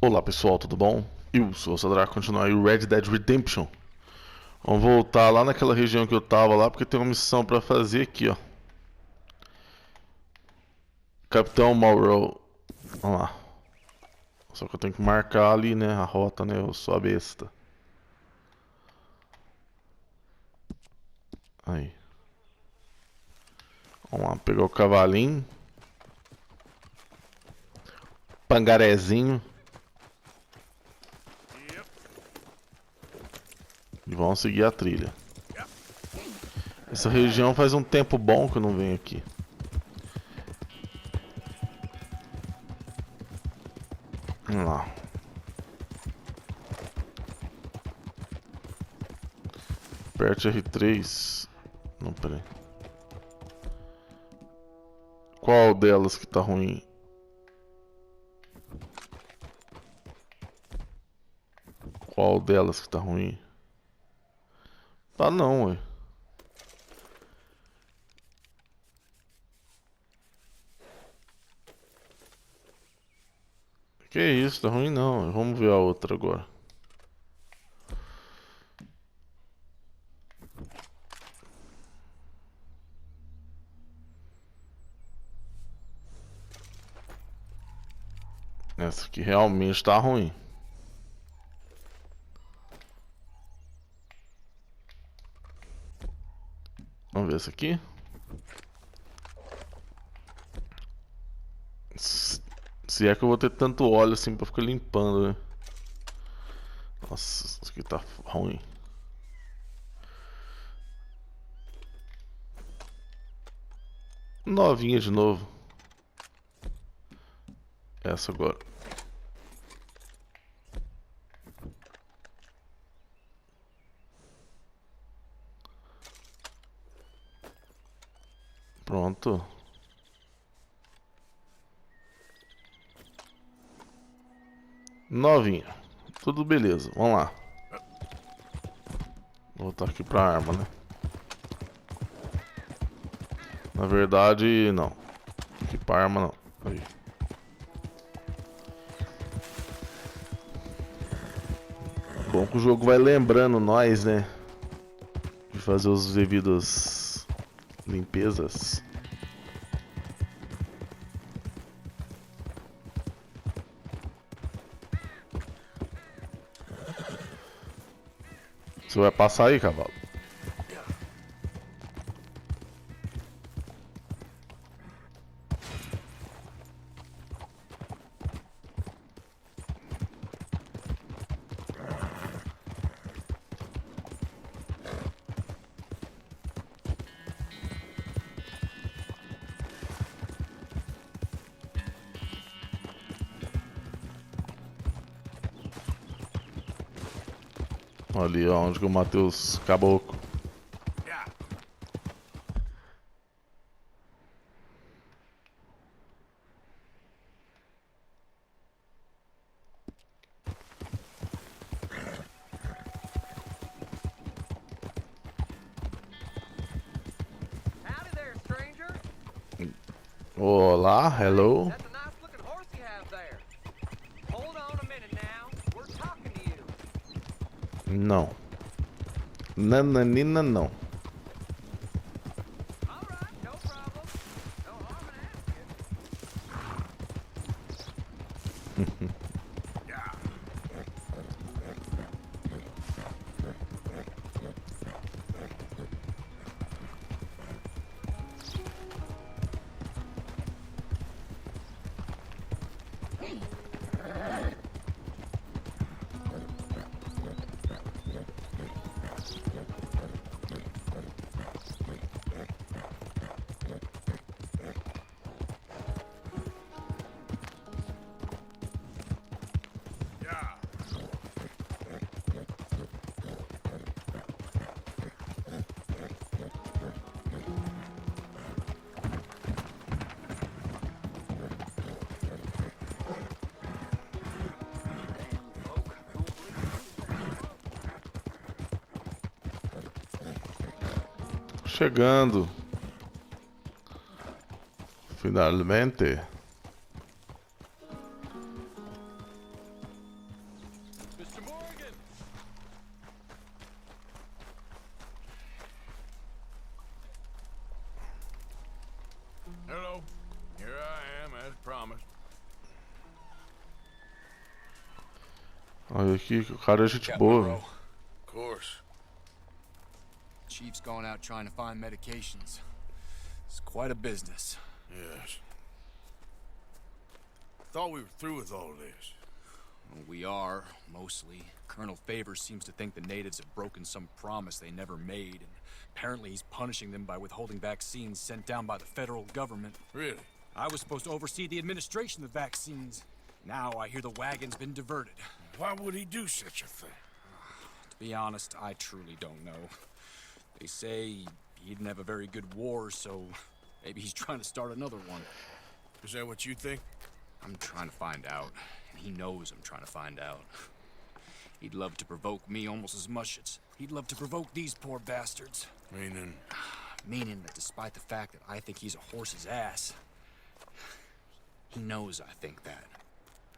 Olá pessoal, tudo bom? Eu sou o Sadra, continuar aí o Red Dead Redemption. Vamos voltar lá naquela região que eu tava lá, porque tem uma missão pra fazer aqui, ó. Capitão Monroe. Vamos lá. Só que eu tenho que marcar ali, né, a rota, né, eu sou a besta. Aí. Vamos lá, pegar o cavalinho. Pangarezinho. E vamos seguir a trilha. Essa região faz um tempo bom que eu não venho aqui. Vamos lá. Aperte R3. Não, peraí. Qual delas que tá ruim? Qual delas que tá ruim? Tá não, ué. Que isso, tá ruim não. Vamos ver a outra agora. Essa aqui realmente tá ruim. Vamos ver essa aqui. Se é que eu vou ter tanto óleo assim pra ficar limpando, né? Nossa, isso aqui tá ruim. Novinha de novo. Essa agora. Pronto. Novinha. Tudo beleza. Vamos lá. Vou voltar aqui pra arma, né? Na verdade, não. Aqui pra arma, não. Aí. Bom que o jogo vai lembrando nós, né? De fazer os devidos limpezas. Você vai passar aí, cavalo? Ali, ó, onde que eu matei os caboclos. Olá, hello. That's a nice looking horse you have there. Hold on a minute now. We're talking to you. Não. Nananina, não. All right, no problem. No harm in asking. Chegando. Finalmente. Olha aqui, o cara é gente Captain boa, Monroe. velho. Of course. Chief's gone out trying to find medications. It's quite a business. Yes. Thought we were through with all this. Well, we are, mostly. Colonel Favors seems to think the natives have broken some promise they never made, and apparently he's punishing them by withholding vaccines sent down by the federal government. Really? I was supposed to oversee the administration of the vaccines. Now I hear the wagon's been diverted. Why would he do such a thing? To be honest, I truly don't know. They say he didn't have a very good war, so maybe he's trying to start another one. Is that what you think? I'm trying to find out, and he knows I'm trying to find out. He'd love to provoke me almost as much as he'd love to provoke these poor bastards. Meaning? Meaning that despite the fact that I think he's a horse's ass, he knows I think that.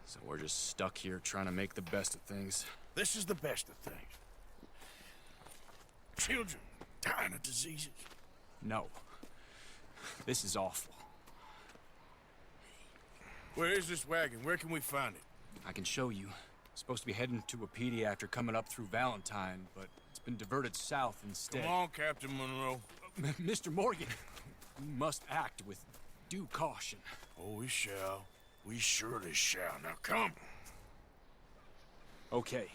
So we're just stuck here trying to make the best of things. This is the best of things. Children dying of diseases. No. This is awful. Where is this wagon? Where can we find it? I can show you. Supposed to be heading to a pediatric coming up through Valentine, but it's been diverted south instead. Come on, Captain Monroe. Mr. Morgan, we must act with due caution. Oh, we shall. We surely shall. Now come. Okay.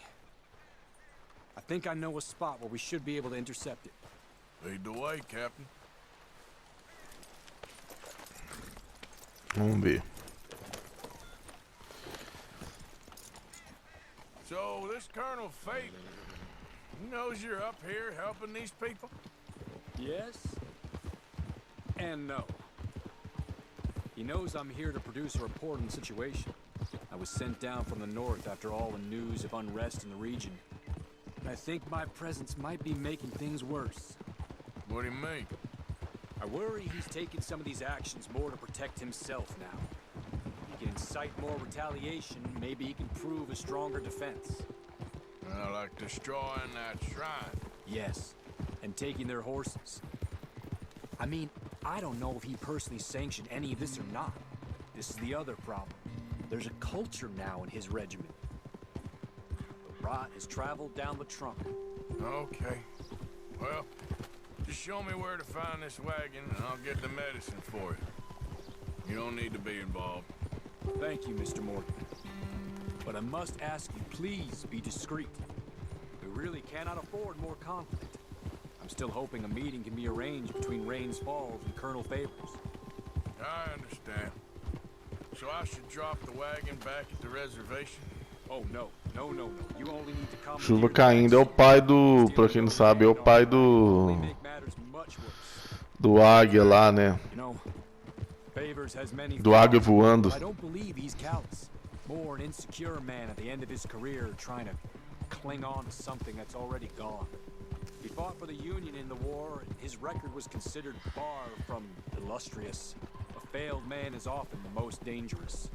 I think I know a spot where we should be able to intercept it. Lead the way, Captain. Vamos ver. So, this Colonel Fate, he knows you're up here helping these people? Yes. And no. He knows I'm here to produce a report on the situation. I was sent down from the north after all the news of unrest in the region. And I think my presence might be making things worse. What do you mean? I worry he's taking some of these actions more to protect himself now. He can incite more retaliation, maybe he can prove a stronger defense. Like destroying that shrine. Yes, and taking their horses. I mean, I don't know if he personally sanctioned any of this or not. This is the other problem. There's a culture now in his regiment. The rot has traveled down the trunk. Okay. Well, just show me where to find this wagon and I'll get the medicine for you. You don't need to be involved. Thank you, Mr. Morgan. But I must ask you, please be discreet. We really cannot afford more conflict. I'm still hoping a meeting can be arranged between Rains Falls and Colonel Favors. I understand. So I should drop the wagon back at the reservation? Oh, no. No, no, no. You only need to come. Chuva caindo é o pai do, pra quem não sabe, é o pai do águia lá, né? Do águia voando. I don't believe he's callous. More an insecure man at the end of his career trying to cling on to something that's already gone. He fought for the Union in the war, and his record was considered far from illustrious. A failed man is often the most dangerous.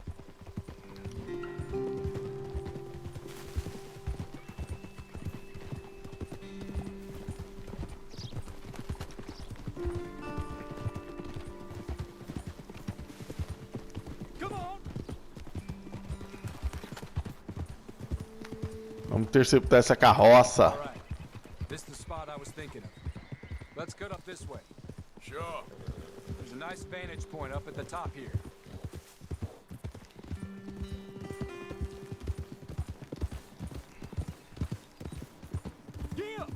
Vamos interceptar essa carroça. All right. This is the spot I was thinking of. Let's cut up this way. Sure. There's a nice vantage point up at the top here. Yeah.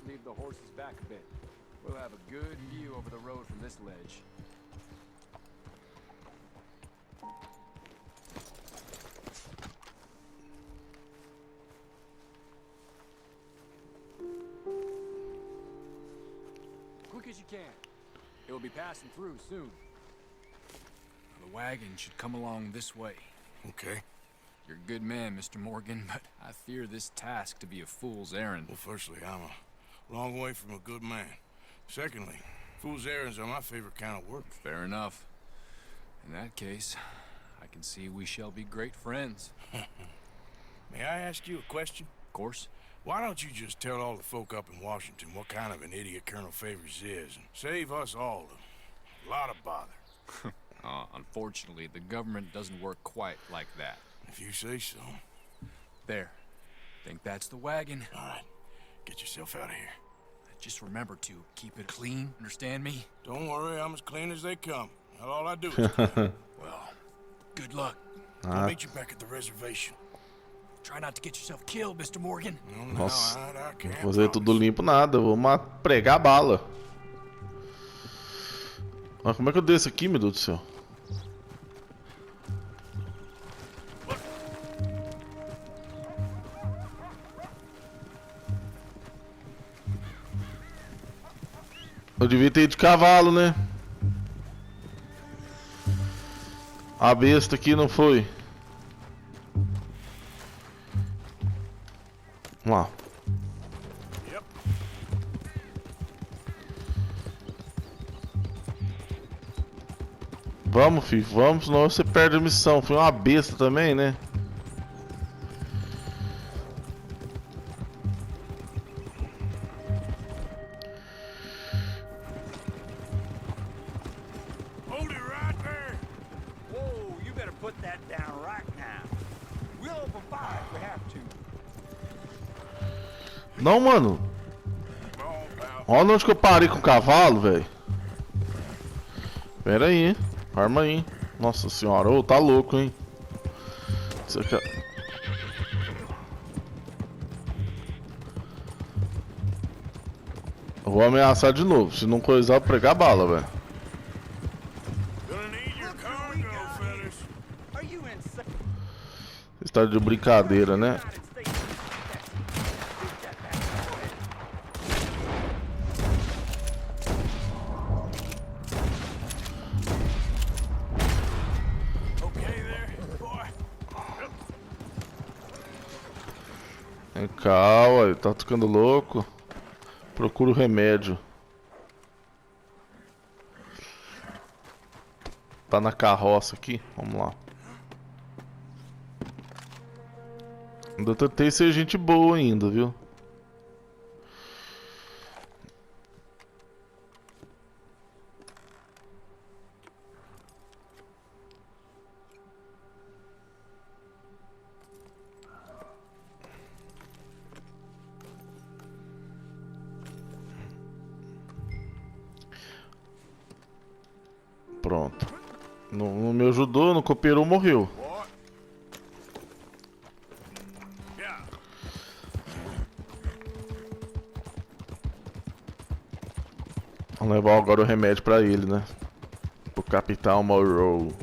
Leave the horses back a bit. We'll have a good view over the road from this ledge. Quick as you can. It will be passing through soon. The wagon should come along this way. Okay. You're a good man, Mr. Morgan, but I fear this task to be a fool's errand. Well, firstly, I'm a long way from a good man. Secondly, Fool's errands are my favorite kind of work. Fair enough. In that case, I can see we shall be great friends. May I ask you a question? Of course. Why don't you just tell all the folk up in Washington what kind of an idiot Colonel Favors is and save us all a lot of bother? Unfortunately, the government doesn't work quite like that. If you say so. There. Think that's the wagon. All right, get yourself out of here. Just remember to keep it clean, understand me? Don't worry, I'm as clean as they come. Not all I do is clean. Well, good luck. I'll meet you back at the reservation. Try not to get yourself killed, Mr. Morgan. No, Nossa, I can't vou fazer tudo promise. limpo nada, vou pregar bala. Mas como é que eu desço aqui, meu Deus do céu? Eu devia ter ido de cavalo, né? A besta aqui não foi. Vamos lá. Yep. Vamos, filho, vamos, senão você perde a missão. Foi uma besta também, né? Hold it right there. Whoa, you better put that down right now. We'll open fire if we have to. Não, mano. Come on, pal. Olha onde que eu parei com o cavalo, velho. Pera aí, hein? Arma aí. Nossa senhora, ô, tá louco, hein? Isso aqui... Eu vou ameaçar de novo. Se não coisar, eu vou pregar bala, velho. Gonna need your cargo, fellas. Are you insane? Você tá de brincadeira, né? United States. Take that back. Go ahead. Okay there, boy. Vem cá, ué, tá ficando louco. Procura o remédio. Tá na carroça aqui, vamos lá. Ainda tentei ser gente boa ainda, viu? Pronto. Não me ajudou, não cooperou, morreu. What? Yeah. Vamos levar agora o remédio pra ele, né? Pro Capitão Monroe.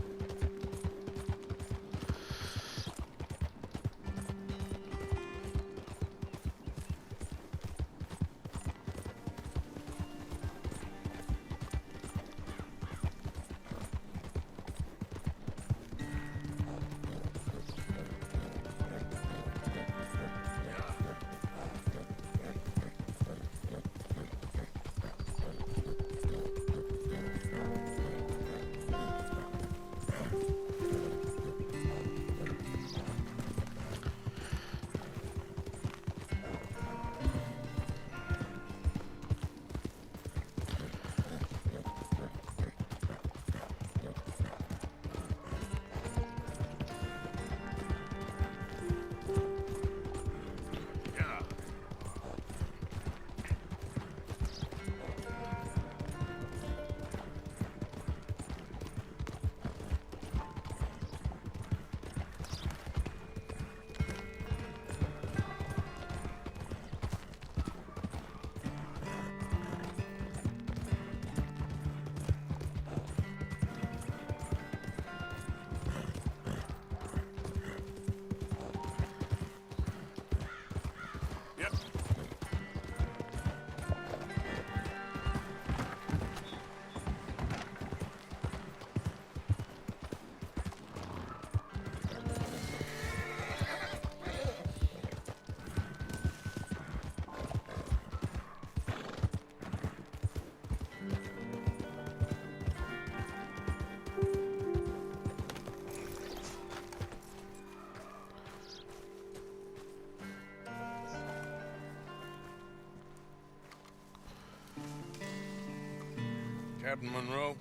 Captain Monroe,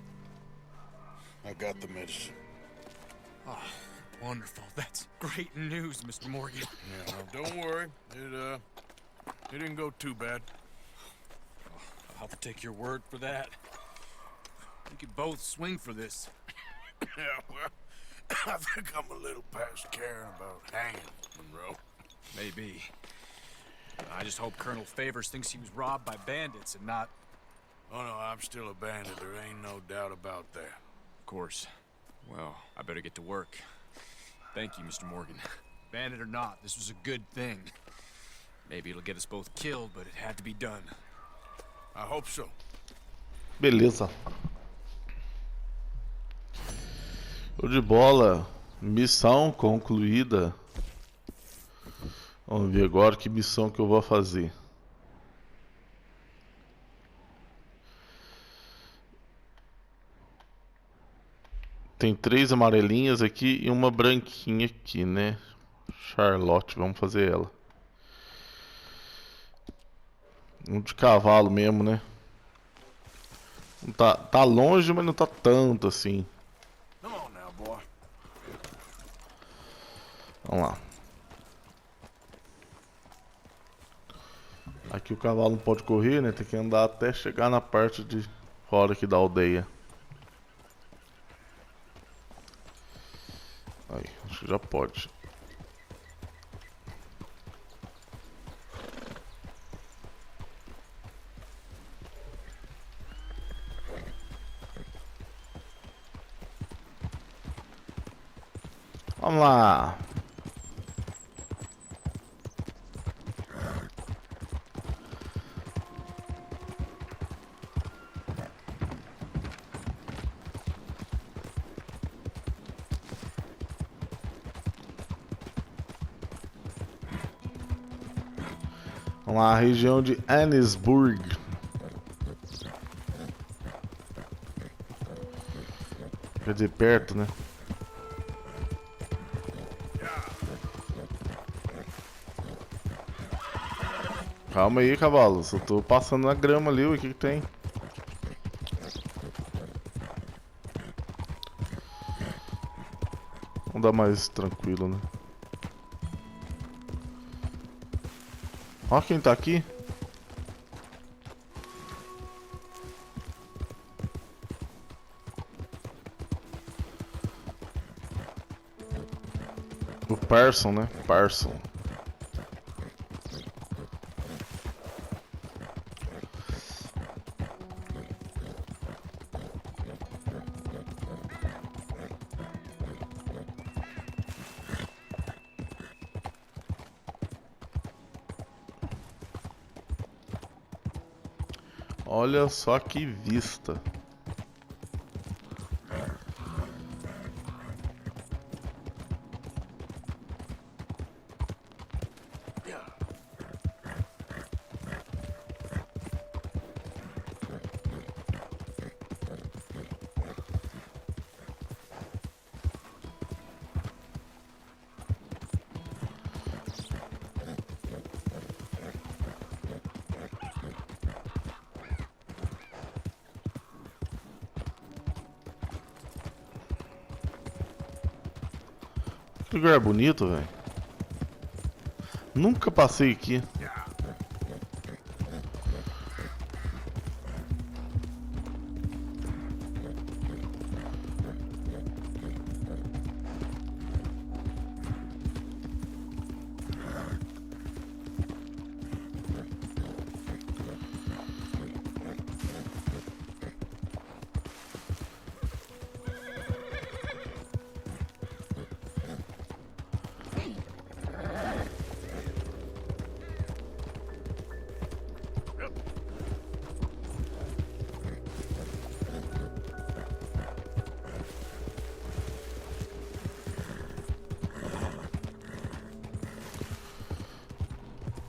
I got the medicine. Oh, wonderful. That's great news, Mr. Morgan. Yeah, now don't worry. It didn't go too bad. I'll have to take your word for that. We could both swing for this. Yeah, well, I think I'm a little past caring about hanging, Monroe. Maybe. I just hope Colonel Favors thinks he was robbed by bandits and not... Oh no, I'm still a bandit. There ain't no doubt about that. Of course. Well, I better get to work. Thank you, Mr. Morgan. Bandit or not, this was a good thing. Maybe it'll get us both killed, but it had to be done. I hope so. Beleza. Show de bola. Missão concluída. Vamos ver agora que missão que eu vou fazer. Tem 3 amarelinhas aqui e uma branquinha aqui, né? Charlotte, vamos fazer ela. Um de cavalo mesmo, né? Tá longe, mas não tá tanto assim. Come on now, boy. Vamos lá. Aqui o cavalo não pode correr, né? Tem que andar até chegar na parte de fora aqui da aldeia. Aí, acho que já pode. Vamos lá. Vamos lá, região de Annesburg. Quer dizer, perto, né? Calma aí, cavalo. Só tô passando na grama ali, o que que tem? Vamos dar mais tranquilo, né? Ó quem tá aqui. O Parson, né? Parson. Olha só que vista. Que lugar bonito, velho. Nunca passei aqui.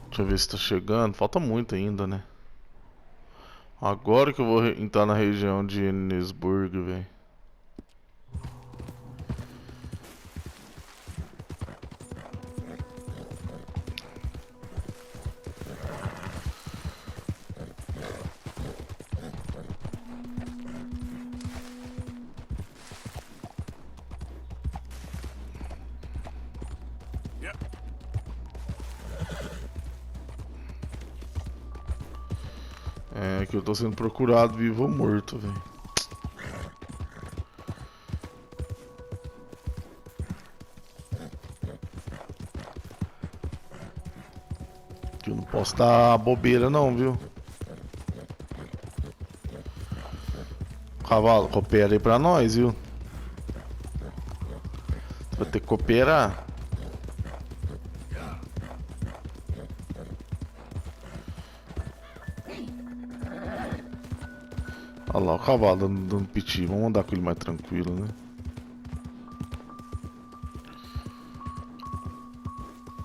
Deixa eu ver se tá chegando. Falta muito ainda, né? Agora que eu vou entrar na região de Annesburg, velho. que eu tô sendo procurado vivo ou morto, velho. Eu não posso dar bobeira não, viu? Cavalo, coopera aí pra nós, viu? Vai ter que cooperar. Olha lá o cavalo dando piti. Vamos andar com ele mais tranquilo, né?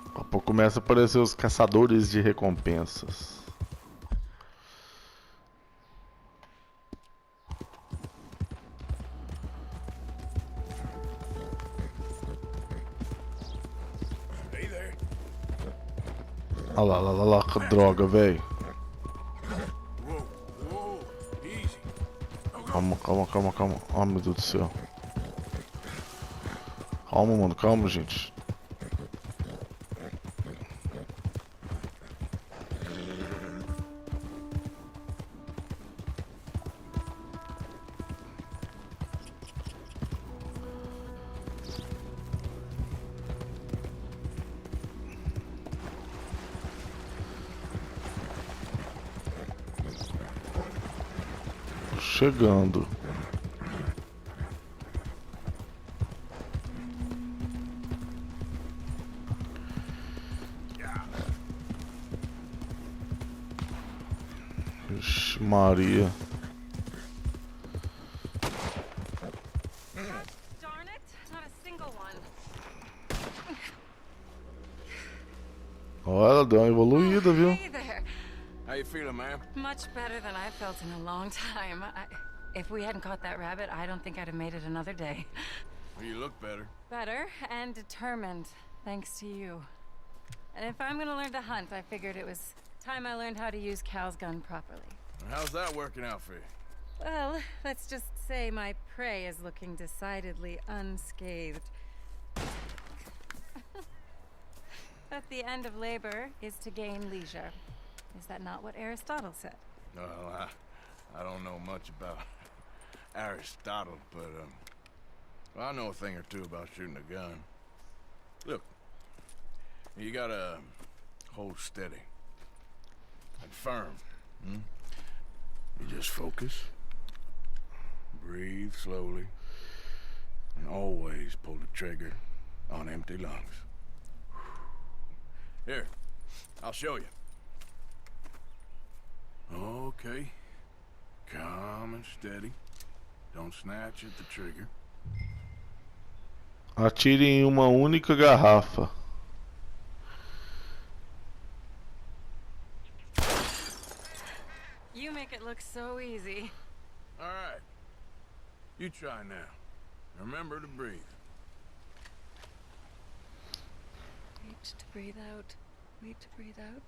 Daqui a pouco começa a aparecer os caçadores de recompensas. Hey there. Olha lá, que droga, velho. Whoa, whoa, easy. Calma. Oh, meu Deus do céu. Calma, mano, calma, gente. Chegando. Ixi, Maria. Darn it, not a single one. Ó, ela deu uma evoluída, viu? Hey there. How you feeling, ma'am? Much better than I felt in a long time. If we hadn't caught that rabbit, I don't think I'd have made it another day. Well, you look better. Better and determined, thanks to you. And if I'm gonna learn to hunt, I figured it was time I learned how to use Cal's gun properly. How's that working out for you? Well, let's just say my prey is looking decidedly unscathed. At the end of labor is to gain leisure. Is that not what Aristotle said? Well, I don't know much about Aristotle, but well, I know a thing or two about shooting a gun. Look, you gotta hold steady and firm. You just focus, breathe slowly, and always pull the trigger on empty lungs. Here, I'll show you. Okay. Calm and steady. Don't snatch at the trigger. Atire em uma única garrafa. You make it look so easy. All right. You try now. Remember to breathe. Wait to breathe out. Wait to breathe out.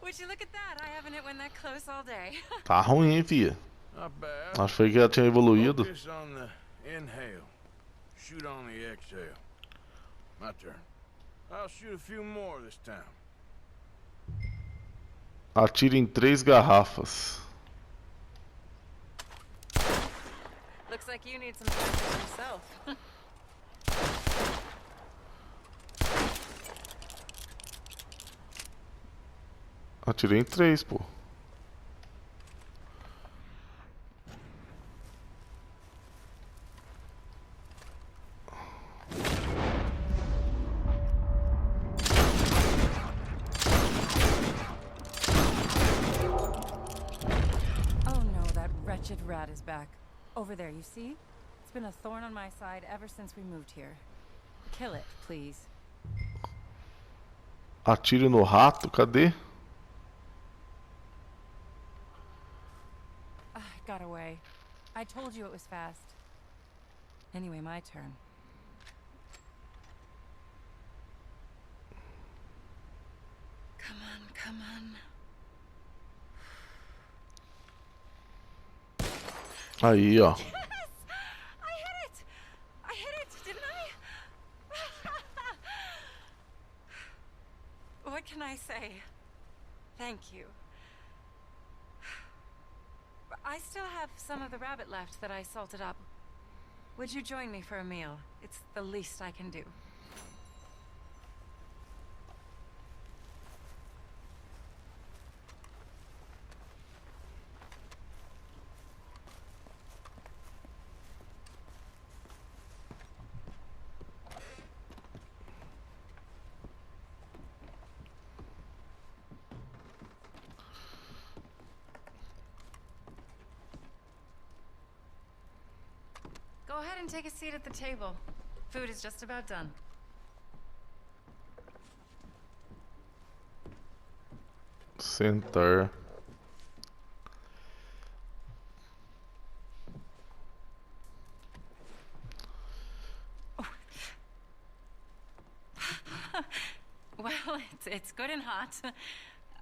Would you look at that? I haven't hit one that close all day. Tá ruim, hein, fia? Not bad. Acho que ela tinha evoluído. Focus on the inhale. Shoot on the exhale. My turn. I'll shoot a few more this time. Atire em 3 garrafas. Looks like you need some practice yourself. Atirei em 3, pô. Oh no, that wretched rat is back. Over there, you see? It's been a thorn on my side ever since we moved here. Kill it, please. Atire no rato, cadê? It got away. I told you it was fast. Anyway, my turn. Come on, come on. Aí, ó. Yes! I hit it! I hit it, didn't I? can I say? Thank you. I still have some of the rabbit left that I salted up. Would you join me for a meal? It's the least I can do. Go ahead and take a seat at the table. Food is just about done. Sentar. Well, it's good and hot.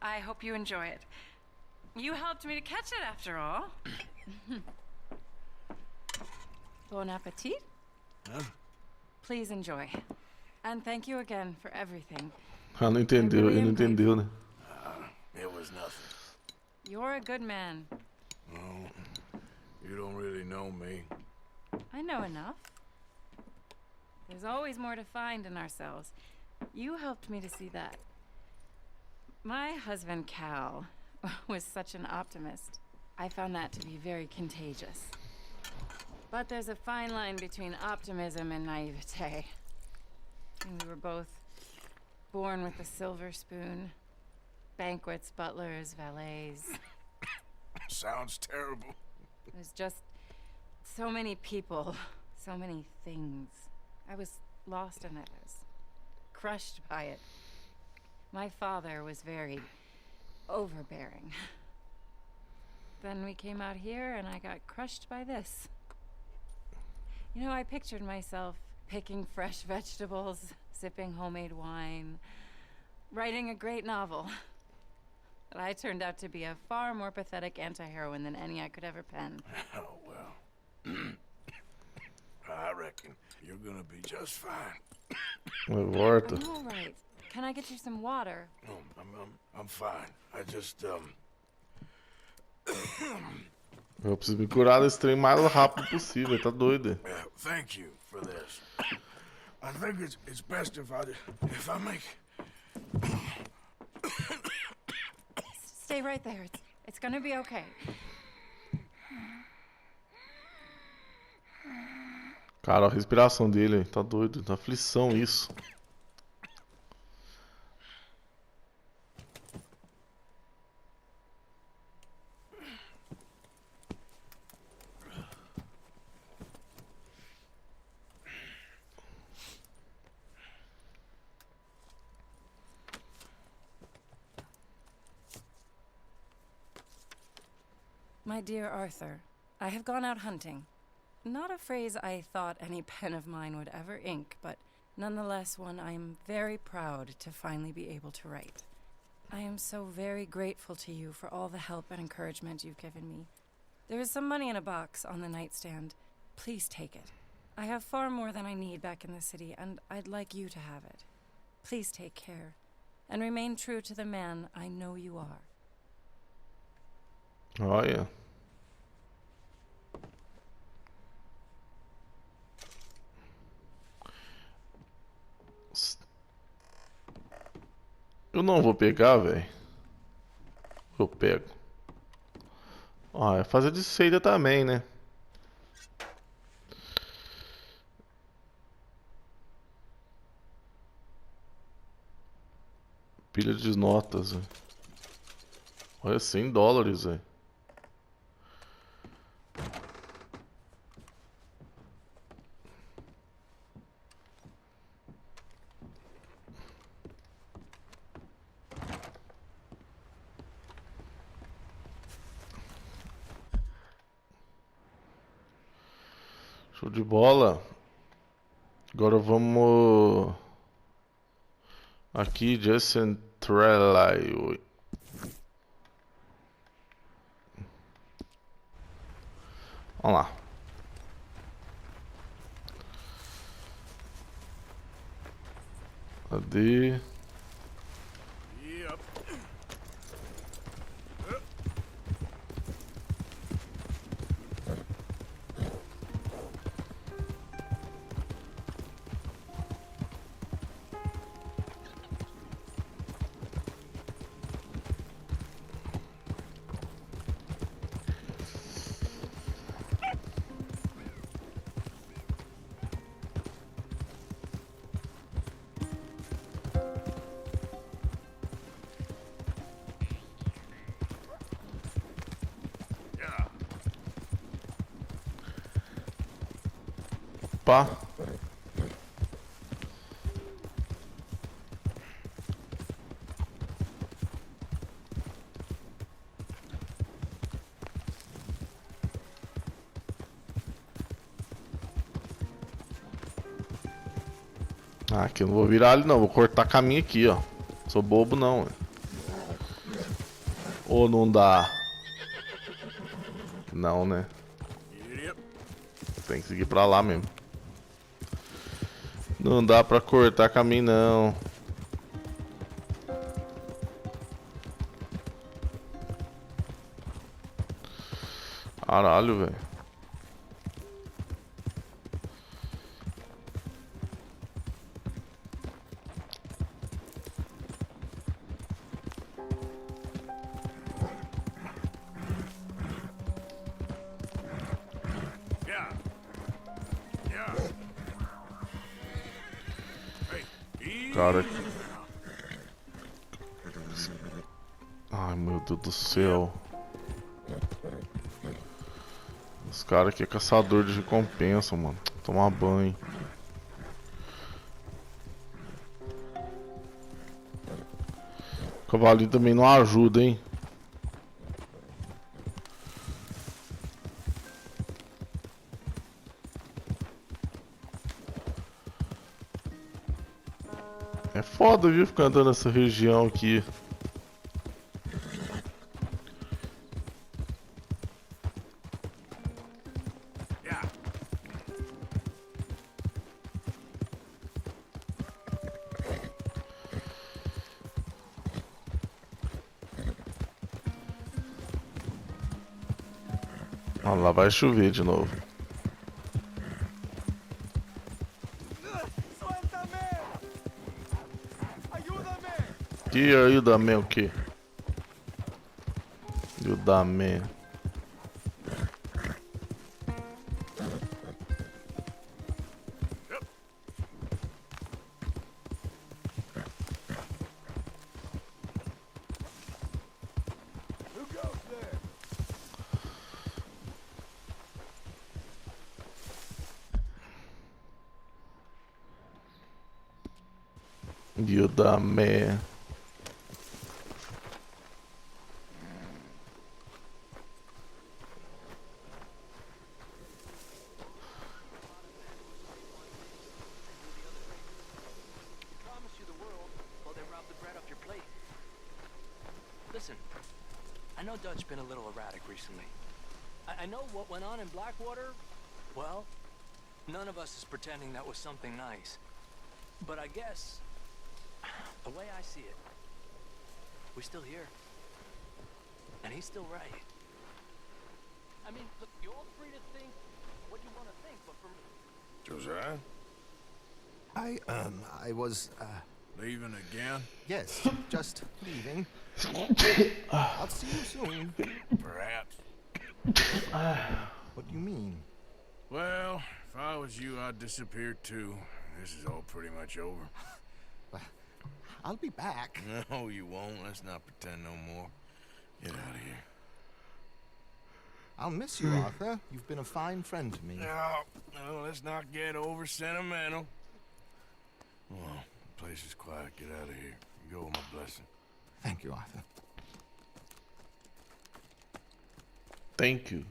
I hope you enjoy it. You helped me to catch it after all. Bon appetit. Huh? Please enjoy. And thank you again for everything. Ah, não entendeu, ele não entendeu, né? It was nothing. You're a good man. No, you don't really know me. I know enough. There's always more to find in ourselves. You helped me to see that. My husband, Cal, was such an optimist. I found that to be very contagious. But there's a fine line between optimism and naivete. And we were both born with a silver spoon. Banquets, butlers, valets. Sounds terrible. There's just so many people, so many things. I was lost in it. I was crushed by it. My father was very overbearing. Then we came out here and I got crushed by this. You know, I pictured myself picking fresh vegetables, sipping homemade wine, writing a great novel. But I turned out to be a far more pathetic anti-heroine than any I could ever pen. Oh, well. I reckon you're gonna be just fine. Volta. Are you all right? Can I get you some water? No, I'm fine. I just, Eu preciso me curar desse trem mais rápido possível, tá doido. thank you for this. I think it's best if I make... Stay right there. It's gonna be okay. Cara, a respiração dele, tá doido, tá aflição isso. My dear Arthur, I have gone out hunting. Not a phrase I thought any pen of mine would ever ink, but nonetheless one I am very proud to finally be able to write. I am so very grateful to you for all the help and encouragement you've given me. There is some money in a box on the nightstand. Please take it. I have far more than I need back in the city, and I'd like you to have it. Please take care, and remain true to the man I know you are. Olha. Eu não vou pegar, velho. Eu pego. Ó, é fazer de feita também, né? Pilha de notas, velho. Olha, $100, velho. Show de bola. Agora vamos aqui, Justin Trelay. Vamos lá. Cadê? Pá. Ah, aqui eu não vou virar ali não, vou cortar caminho aqui, ó. Sou bobo não, ué. Ou não dá? Não, né? Yep. Tem que seguir pra lá mesmo. Não dá pra cortar caminho não. Caralho, velho. Yeah. Yeah. Hey, Cara. Ai, meu Deus do céu. Os caras aqui é caçador de recompensa, mano. Tomar banho. O cavalinho também não ajuda, hein? É foda, viu? Ficar andando nessa região aqui. yeah. Ah, lá vai chover de novo. Que ajuda-me o quê? Ajuda-me. Who goes there? Ajuda-me. Promise you the world while they rob the bread off your plate. Listen, I know Dutch's been a little erratic recently. I know what went on in Blackwater, well, none of us is pretending that was something nice. But I guess, the way I see it, we're still here. And he's still right. I mean, look, you're all free to think what you want to think, but for Josiah? I was, Leaving again? yes, just leaving. I'll see you soon. Perhaps. What do you mean? Well, if I was you, I'd disappear too. This is all pretty much over. I'll be back. No, you won't. Let's not pretend no more. Get out of here. I'll miss you, Arthur. You've been a fine friend to me. No, let's not get over sentimental. Well, the place is quiet. Get out of here. You go with my blessing. Thank you, Arthur. Thank you.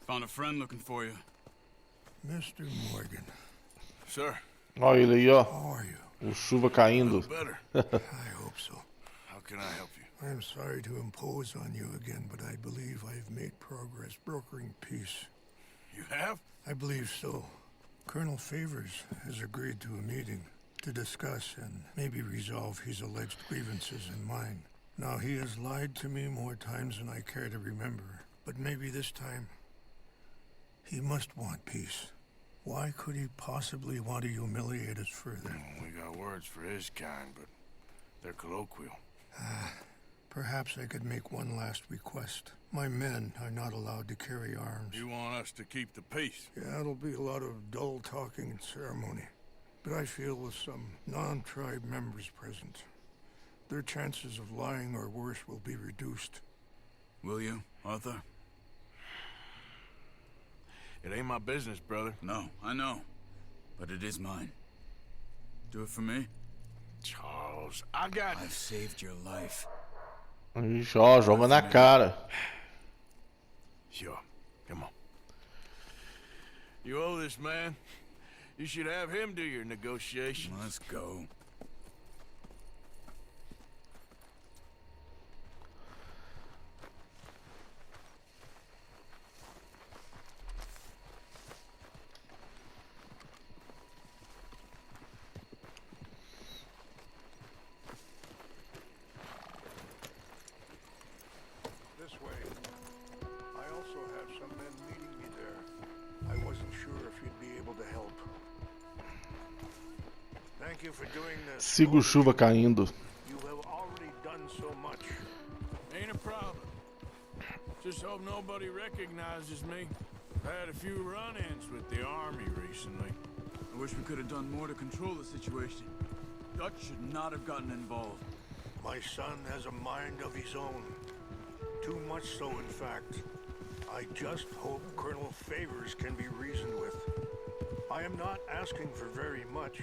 Found a friend looking for you. Mr. Morgan, Sir, Olha ele aí, ó. how are you? O chuva caindo. better. I hope so. How can I help you? I'm sorry to impose on you again, but I believe I've made progress brokering peace. You have? I believe so. Colonel Favors has agreed to a meeting to discuss and maybe resolve his alleged grievances and mine. Now, he has lied to me more times than I care to remember, but maybe this time he must want peace. Why could he possibly want to humiliate us further? We got words for his kind, but they're colloquial. Perhaps I could make one last request. My men are not allowed to carry arms. You want us to keep the peace? Yeah, it'll be a lot of dull talking and ceremony. But I feel with some non-tribe members present, their chances of lying or worse will be reduced. Will you, Arthur? It ain't my business, brother. No, I know. But it is mine. Do it for me? Charles, I got... I've saved your life. Ixi, ó, joga na cara. Sure. Come on. You owe this man. You should have him do your negotiations. Let's go. This way. I also have some men meeting me there. I wasn't sure if you'd be able to help. Thank you for doing this. Sigo chuva caindo. You have already done so much. Ain't a problem. Just hope nobody recognizes me. I had a few run-ins with the army recently. I wish we could have done more to control the situation. Dutch should not have gotten involved. My son has a mind of his own. Too much so, in fact. I just hope Colonel Favors can be reasoned with. I am not asking for very much,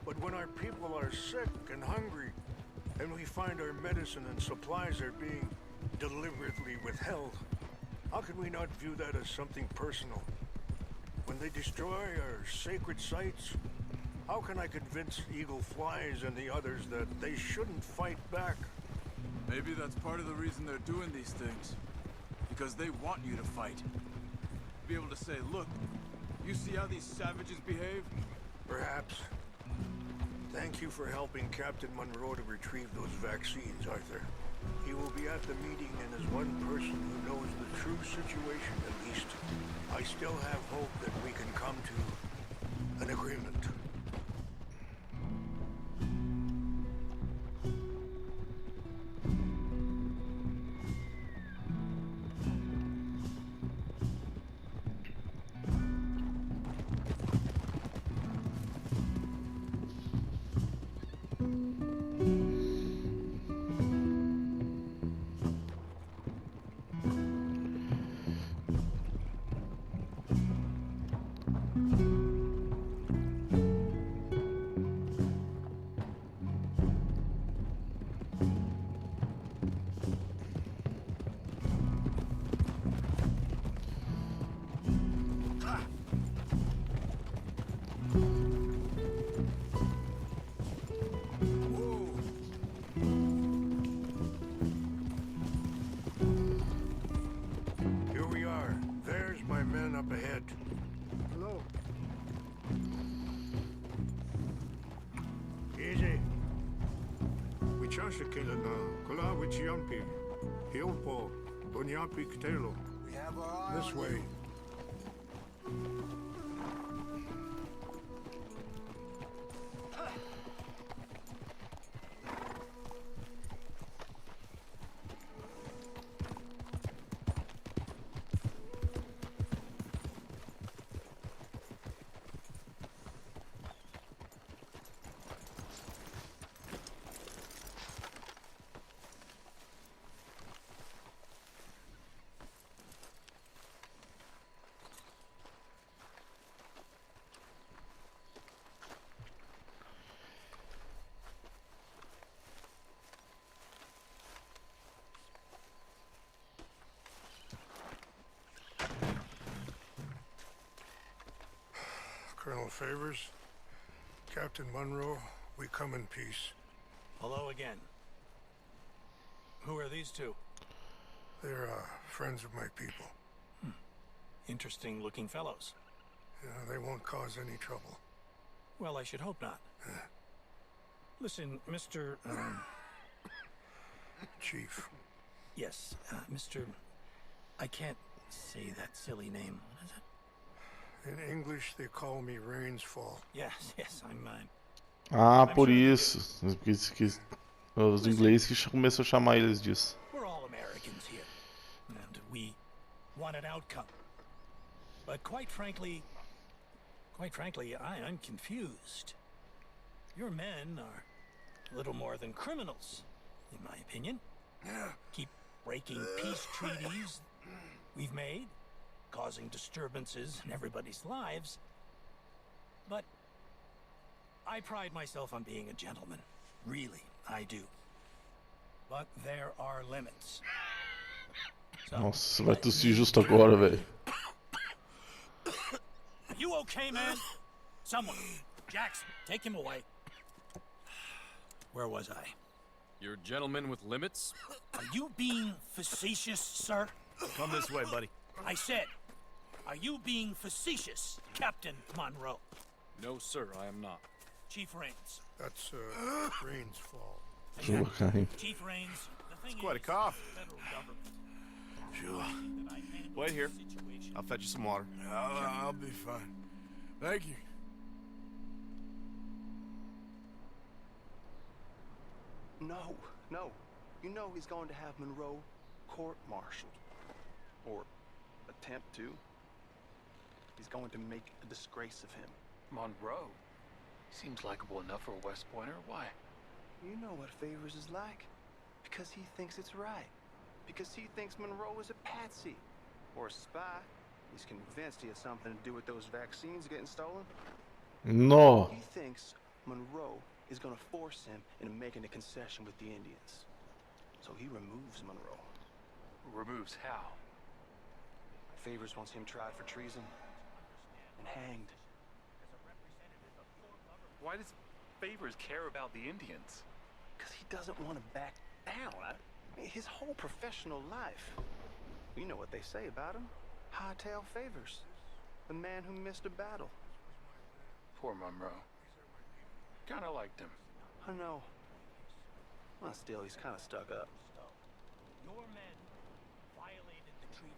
but when our people are sick and hungry, and we find our medicine and supplies are being deliberately withheld, how can we not view that as something personal? When they destroy our sacred sites, how can I convince Eagle Flies and the others that they shouldn't fight back? Maybe that's part of the reason they're doing these things. Because they want you to fight. Be able to say, look, you see how these savages behave? Perhaps. Thank you for helping Captain Monroe to retrieve those vaccines, Arthur. He will be at the meeting and is one person who knows the true situation at least. I still have hope that we can come to an agreement. Here we are. There's my men up ahead. Hello. Easy. We chansa kila na kula wichiampi. Hilpo bunyapi kitelo. We have our eye This on way. you. Colonel Favors, Captain Monroe, we come in peace. Hello again. Who are these two? They're friends of my people. Interesting looking fellows. Yeah, they won't cause any trouble. Well, I should hope not. Listen, Mr. Chief. Yes, Mr. I can't say that silly name. What is it? In English, they call me Rainsfall. Yes, I'm Ah, por isso. Os ingleses que começam a chamar eles disso. We're all Americans here, and we want an outcome. But quite frankly, I'm confused. Your men are little more than criminals, in my opinion. breaking peace treaties we've made, causing disturbances in everybody's lives. But I pride myself on being a gentleman. Really, I do. But there are limits. So, Nossa, vai tossir justo agora, velho. you okay, man? Someone. Jackson, take him away. Where was I? You're a gentleman with limits? Are you being facetious, sir? Come this way, buddy. I said, are you being facetious, Captain Monroe? No, sir, I am not. Chief Raines. That's Rain's fault. Chief Raines, the thing Quite a is, cough. the federal government. Sure. That I handle Wait here. the situation. I'll fetch you some water. I'll be fine. Thank you. No, no. You know he's going to have Monroe court-martialed. Or attempt to. He's going to make a disgrace of him. Monroe? Seems likable enough for a West Pointer. Why? You know what Favors is like. Because he thinks it's right. Because he thinks Monroe is a patsy. Or a spy. He's convinced he has something to do with those vaccines getting stolen. No. He thinks Monroe is going to force him into making a concession with the Indians. So he removes Monroe. Removes how? Favors wants him tried for treason and hanged. Why does Favors care about the Indians? Because he doesn't want to back down. I mean, his whole professional life. You know what they say about him. Hightail Favors. The man who missed a battle. Poor Monroe. Kinda liked him. I know. Well, still, he's kind of stuck up. Your men violated the treaty.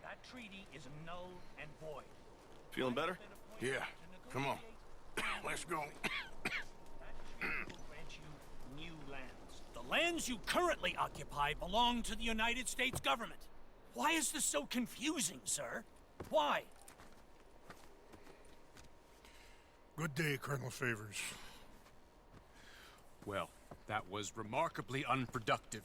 That treaty is null and void. Feeling better? Yeah, come on. Let's go. That treaty will grant you new lands. The lands you currently occupy belong to the United States government. Why is this so confusing, sir? Why? Good day, Colonel Favors. Well, that was remarkably unproductive.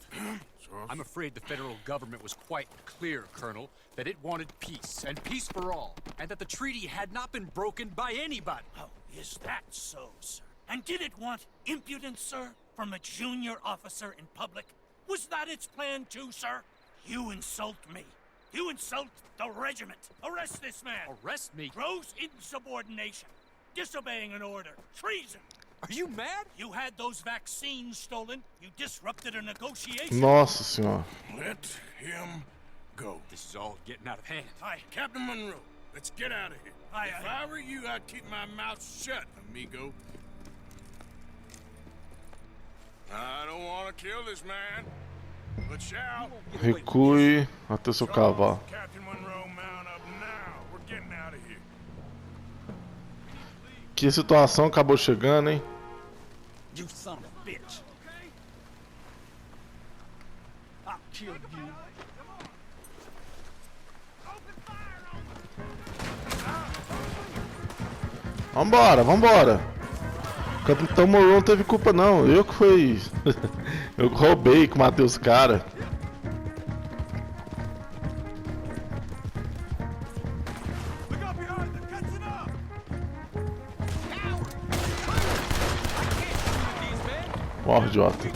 I'm afraid the federal government was quite clear, Colonel, that it wanted peace, and peace for all, and that the treaty had not been broken by anybody. Oh, is that so, sir? And did it want impudence, sir, from a junior officer in public? Was that its plan too, sir? You insult me. You insult the regiment. Arrest this man. Arrest me? Gross insubordination. Disobeying an order. Treason. Are you mad? You had those vaccines stolen. You disrupted a negotiation. Nossa senhora. Let him go. This is all getting out of hand. Aye. Captain Monroe, let's get out of here. Aye, If aye. I were you, I'd keep my mouth shut, amigo. I don't want to kill this man, but shall. Recue até seu cavalo. Captain Monroe, mount up now. We're getting out of here. Que situação acabou chegando, hein? You son of a bitch. I'll kill you. Vambora, vambora. Capitão Monroe não teve culpa não, eu que fui. Eu que roubei, que matei os caras. Look out behind them! Catching up! Morre, idiota.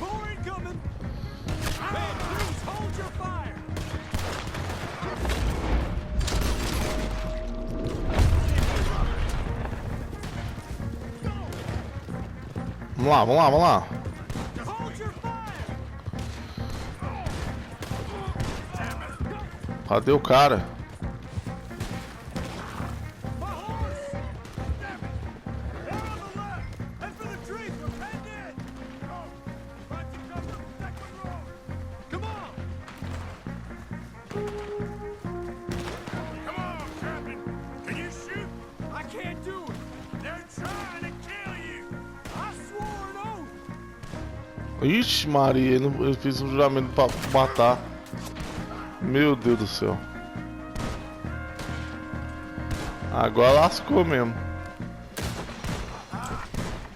More incoming! Man, please hold your fire! Vamos lá, vamos lá, vamos lá. Hold your fire! Cadê o cara? My horse! Damn it! Down on the left! Head for the trees! We're penned in! Go! Find some cover to protect Monroe! Come on! Come on, Captain. Can you shoot? I can't do it! They're trying to kill you. I swore an oath! Ixi, Maria, eu fiz um juramento pra matar. Meu Deus do céu. Agora lascou mesmo.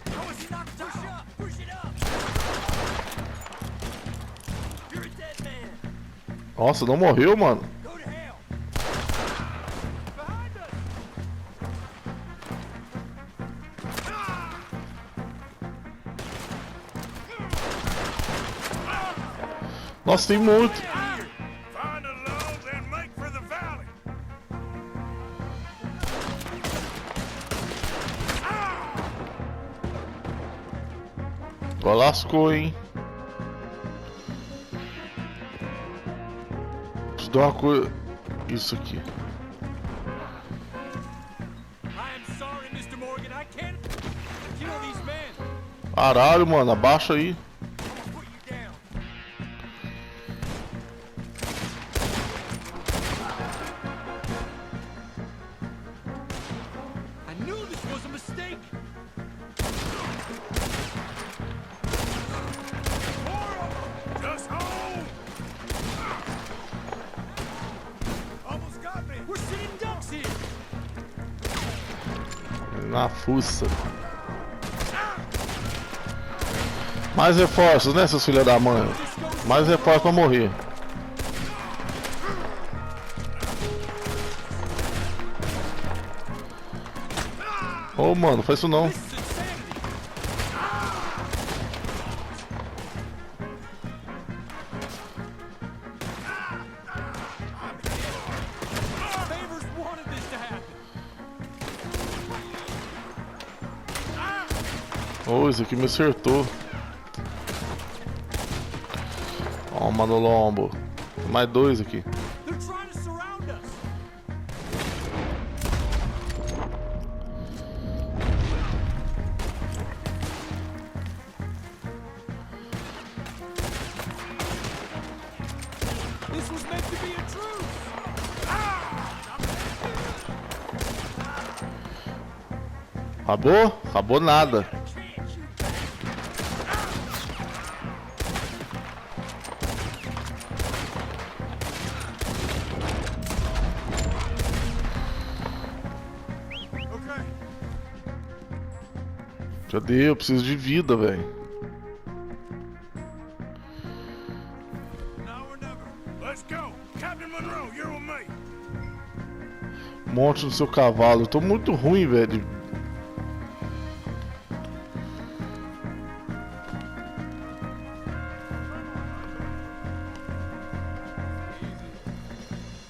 Push it up! Push it up! Here he Nossa, não morreu, mano. Go to hell! Behind us! Nossa, tem muito. Find a low, then make for the valley. Agora lascou, hein? Deixa eu dar uma coisa. Isso aqui. I am sorry, Mr. Morgan. I can't kill these men. Caralho, mano, abaixa aí. Put you down. I knew this was a mistake. Just home. Almost got me. We're sitting ducks here. Na fuça. Mais reforços, né, seus filhos da mãe? Mais reforços pra morrer. Ô, mano, faz isso não. This is insanity. Favors wanted this to happen. Ô, esse aqui me acertou. Toma no lombo. Tem mais dois aqui. They're trying to surround us. This was meant to be a truce. Acabou? Acabou nada. Okay. Cadê? Eu preciso de vida, velho. Now or never. Let's go. Captain Monroe, you're with me. Monte no seu cavalo. Eu tô muito ruim, velho.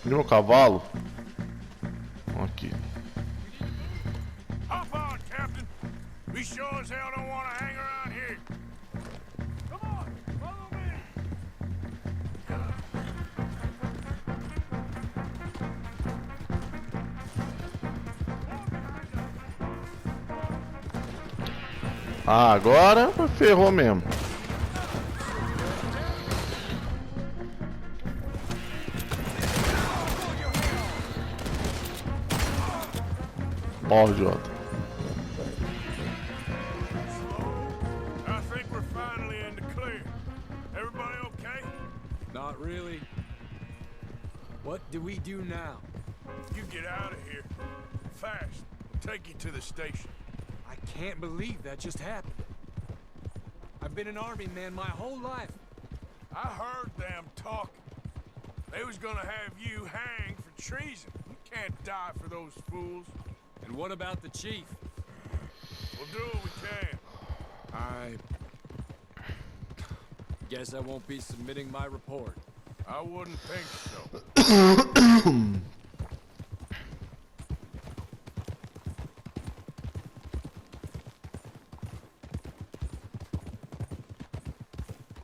Cadê meu cavalo? Aqui. Hop on, Captain. We sure as hell don't want to hang around here. Come on, follow me. Ah, agora ferrou mesmo. Ó, idiota. I think we're finally in the clear. Everybody okay? Not really. What do we do now? You get out of here. Fast. We'll take you to the station. I can't believe that just happened. I've been an army man my whole life. I heard them talking. They was gonna have you hanged for treason. You can't die for those fools. And what about the chief? We'll do what we can. I guess I won't be submitting my report. I wouldn't think so.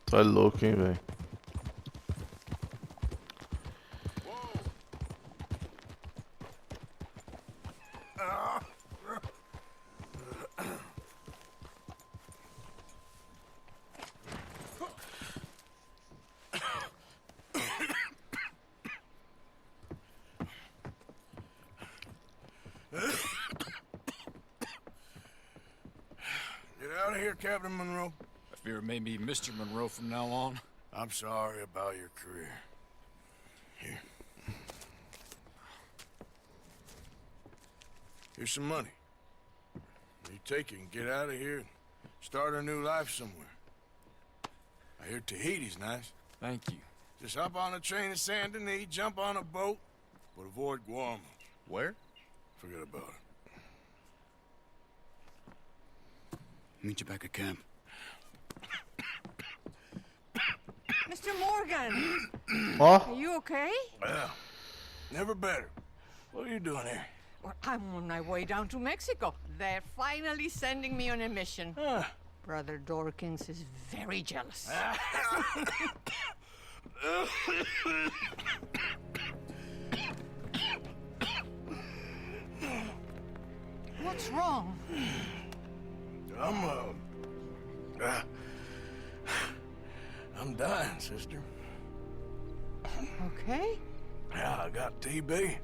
Tá louco, hein, velho. Get out of here, Captain Monroe. I fear it may be Mr. Monroe from now on. I'm sorry about your career. Here. Here's some money. You take it and get out of here and start a new life somewhere. I hear Tahiti's nice. Thank you. Just hop on a train to Saint Denis, jump on a boat, but avoid Guam. Where? Forget about it. Meet you back at camp. Mr. Morgan! Ó, Are you okay? Well, never better. What are you doing here? Well, I'm on my way down to Mexico. They're finally sending me on a mission. Brother Dorkins is very jealous. What's wrong? I'm dying, sister. Okay. Yeah, I got TB.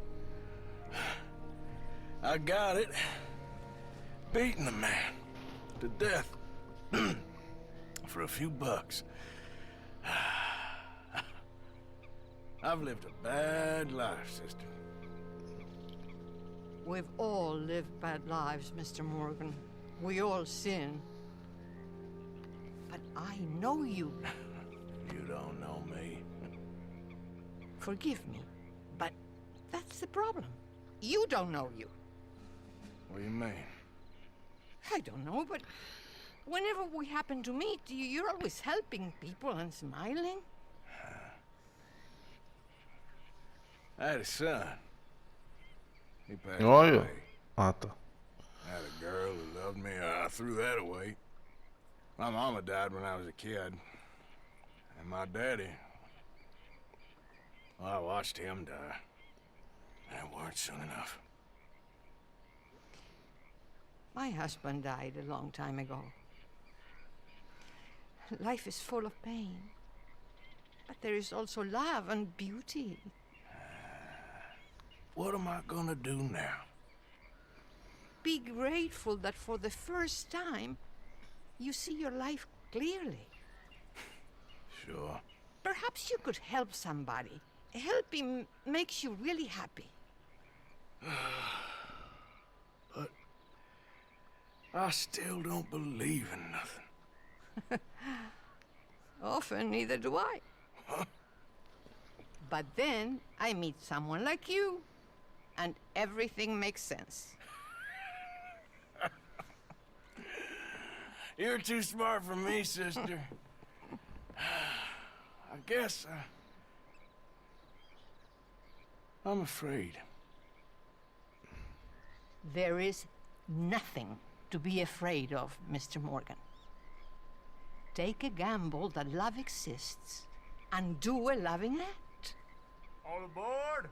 I got it. Beating a man to death for a few bucks. I've lived a bad life, sister. We've all lived bad lives, Mr. Morgan. We all sin. But I know you. You don't know me. Forgive me, but that's the problem. You don't know you. What do you mean? I don't know, but whenever we happen to meet, you're always helping people and smiling. I had a son. He passed olha. away. Ah, tá. I had a girl who loved me. I threw that away. My mama died when I was a kid. And my daddy, well, I watched him die. That weren't soon enough. My husband died a long time ago. Life is full of pain. But there is also love and beauty. What am I gonna do now? Be grateful that for the first time, you see your life clearly. Sure. Perhaps you could help somebody. Helping makes you really happy. But I still don't believe in nothing. Often, neither do I. Huh? But then I meet someone like you, and everything makes sense. You're too smart for me, sister. I guess I'm afraid. There is nothing to be afraid of, Mr. Morgan. Take a gamble that love exists and do a loving act. All aboard?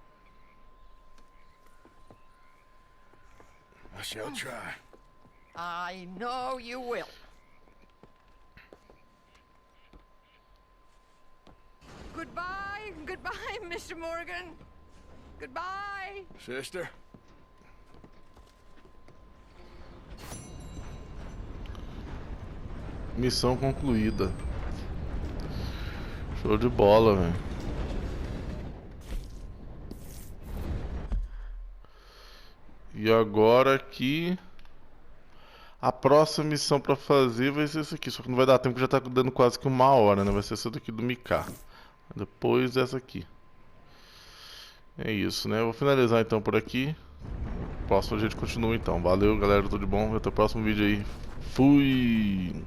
I shall try. I know you will. Goodbye, goodbye, Mr. Morgan. Goodbye. Sister? Missão concluída. Show de bola, velho. E agora aqui a próxima missão pra fazer vai ser essa aqui, só que não vai dar tempo, que já tá dando quase que 1 hora, né? Vai ser essa daqui do Mika. Depois essa aqui. É isso, né? Eu vou finalizar então por aqui. Próximo a gente continua então. Valeu, galera, tudo de bom. Até o próximo vídeo aí. Fui!